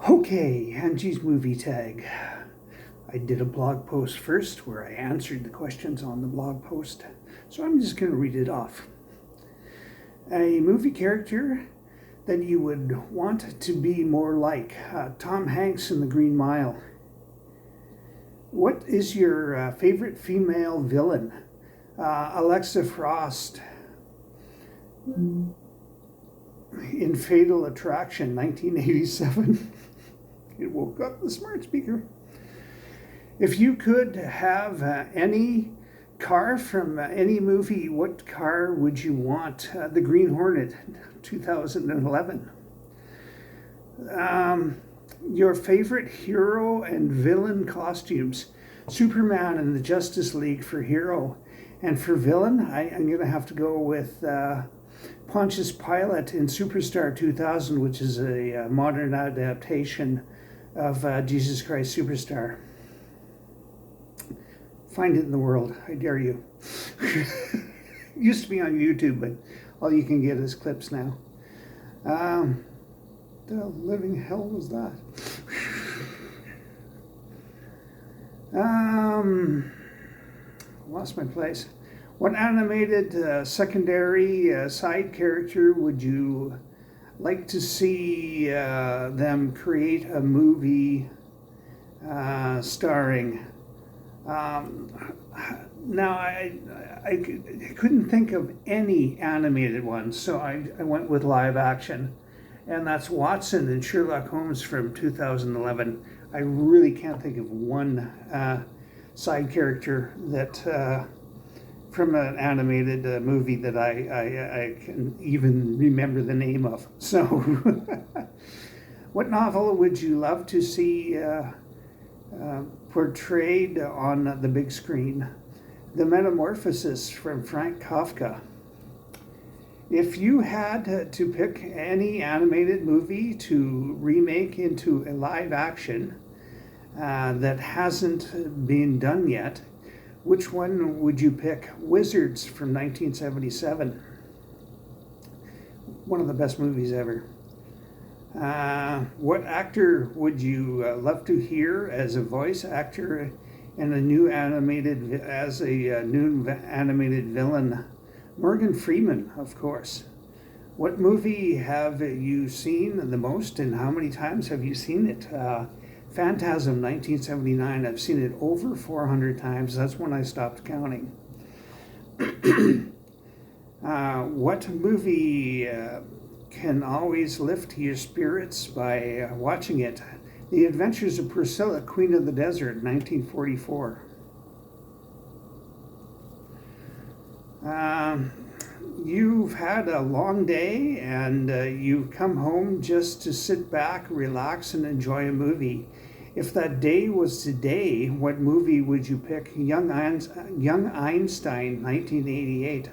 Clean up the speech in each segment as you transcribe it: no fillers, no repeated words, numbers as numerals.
Okay, Angie's movie tag. I did a blog post first where I answered the questions on the blog post, so I'm just going to read it off. A movie character that you would want to be more like Tom Hanks in The Green Mile. What is your favorite female villain? Alexa Frost in Fatal Attraction, 1987. It woke up the smart speaker. If you could have any car from any movie, what car would you want? The Green Hornet, 2011. Your favorite hero and villain costumes? Superman and the Justice League for hero. And for villain, I'm going to have to go with Pontius Pilate in Superstar 2000, which is a modern adaptation of Jesus Christ Superstar. Find it in the world, I dare you. Used to be on YouTube, but all you can get is clips now. The living hell was that? Lost my place. What animated secondary side character would you like to see them create a movie starring? Now, I couldn't think of any animated ones, so I went with live action. And that's Watson in Sherlock Holmes from 2011. I really can't think of one side character that from an animated movie that I can even remember the name of. So, what novel would you love to see portrayed on the big screen? The Metamorphosis from Frank Kafka. If you had to pick any animated movie to remake into a live action that hasn't been done yet, which one would you pick? Wizards from 1977. One of the best movies ever. What actor would you love to hear as a voice actor in a new animated villain? Morgan Freeman, of course. What movie have you seen the most, and how many times have you seen it? Phantasm, 1979. I've seen it over 400 times. That's when I stopped counting. What movie can always lift your spirits by watching it? The Adventures of Priscilla, Queen of the Desert, 1944. You've had a long day and you've come home just to sit back, relax, and enjoy a movie. If that day was today, what movie would you pick? Young Einstein, 1988.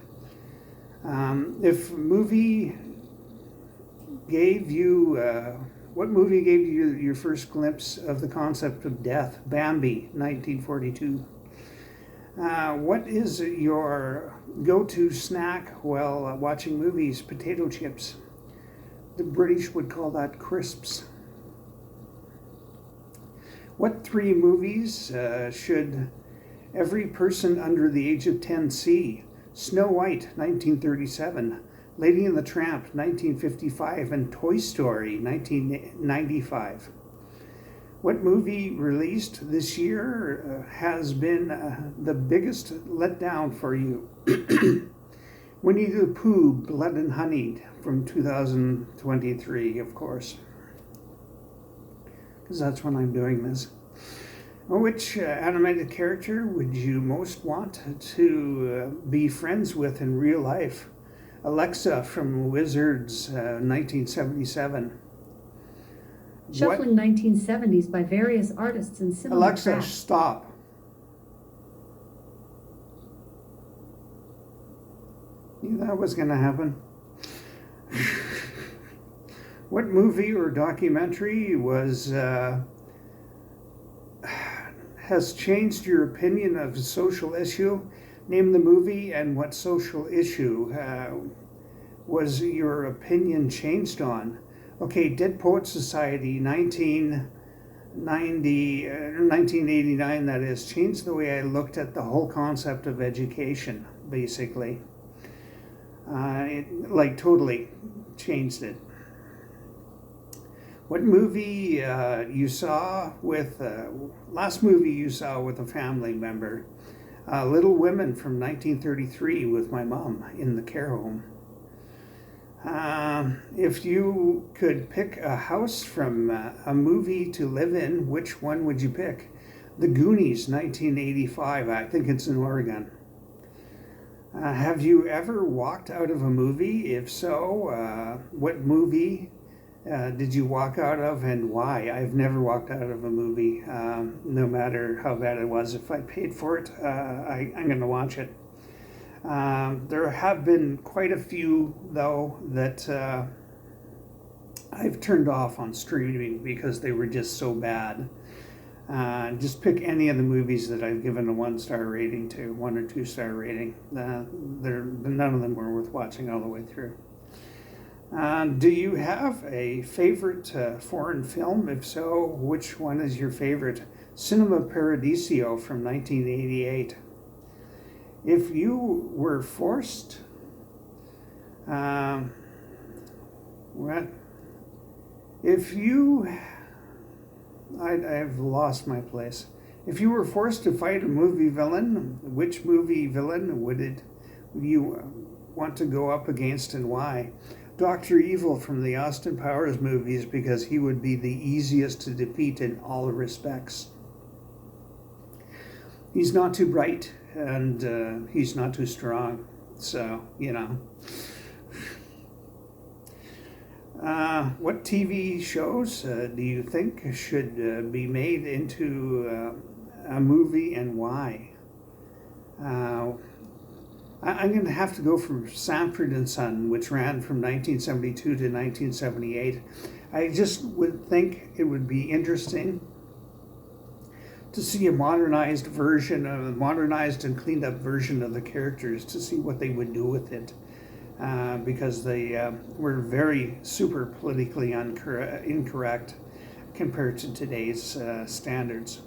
What movie gave you your first glimpse of the concept of death? Bambi, 1942. What is your go-to snack while watching movies? Potato chips. The British would call that crisps. What 3 movies should every person under the age of 10 see? Snow White, 1937. Lady and the Tramp, 1955. And Toy Story, 1995. What movie released this year has been the biggest letdown for you? Winnie the Pooh, Blood and Honey from 2023, of course. Because that's when I'm doing this. Which animated character would you most want to be friends with in real life? Alexa from Wizards, 1977. Shuffling 1970s by various artists in similar Alexa, tracks. stop. Knew that was going to happen. What movie or documentary has changed your opinion of a social issue? Name the movie and what social issue was your opinion changed on? Okay, Dead Poet Society, 1989, that is, changed the way I looked at the whole concept of education, basically. It totally changed it. What movie you saw with, last movie you saw with a family member? Little Women from 1933 with my mom in the care home. If you could pick a house from a movie to live in, which one would you pick? The Goonies, 1985. I think it's in Oregon. Have you ever walked out of a movie? If so, what movie did you walk out of and why? I've never walked out of a movie, no matter how bad it was. If I paid for it, I'm going to watch it. There have been quite a few, though, that I've turned off on streaming because they were just so bad. Just pick any of the movies that I've given a 1-star rating to, 1 or 2-star rating. None of them were worth watching all the way through. Do you have a favorite foreign film? If so, which one is your favorite? Cinema Paradiso from 1988. If you were forced, I've lost my place. If you were forced to fight a movie villain, which movie villain would you want to go up against and why? Dr. Evil from the Austin Powers movies, because he would be the easiest to defeat in all respects. He's not too bright, and he's not too strong, so, you know. What TV shows do you think should be made into a movie, and why? I'm going to have to go for Sanford and Son, which ran from 1972 to 1978. I just would think it would be interesting to see a modernized and cleaned up version of the characters, to see what they would do with it, because they were very super politically incorrect compared to today's standards.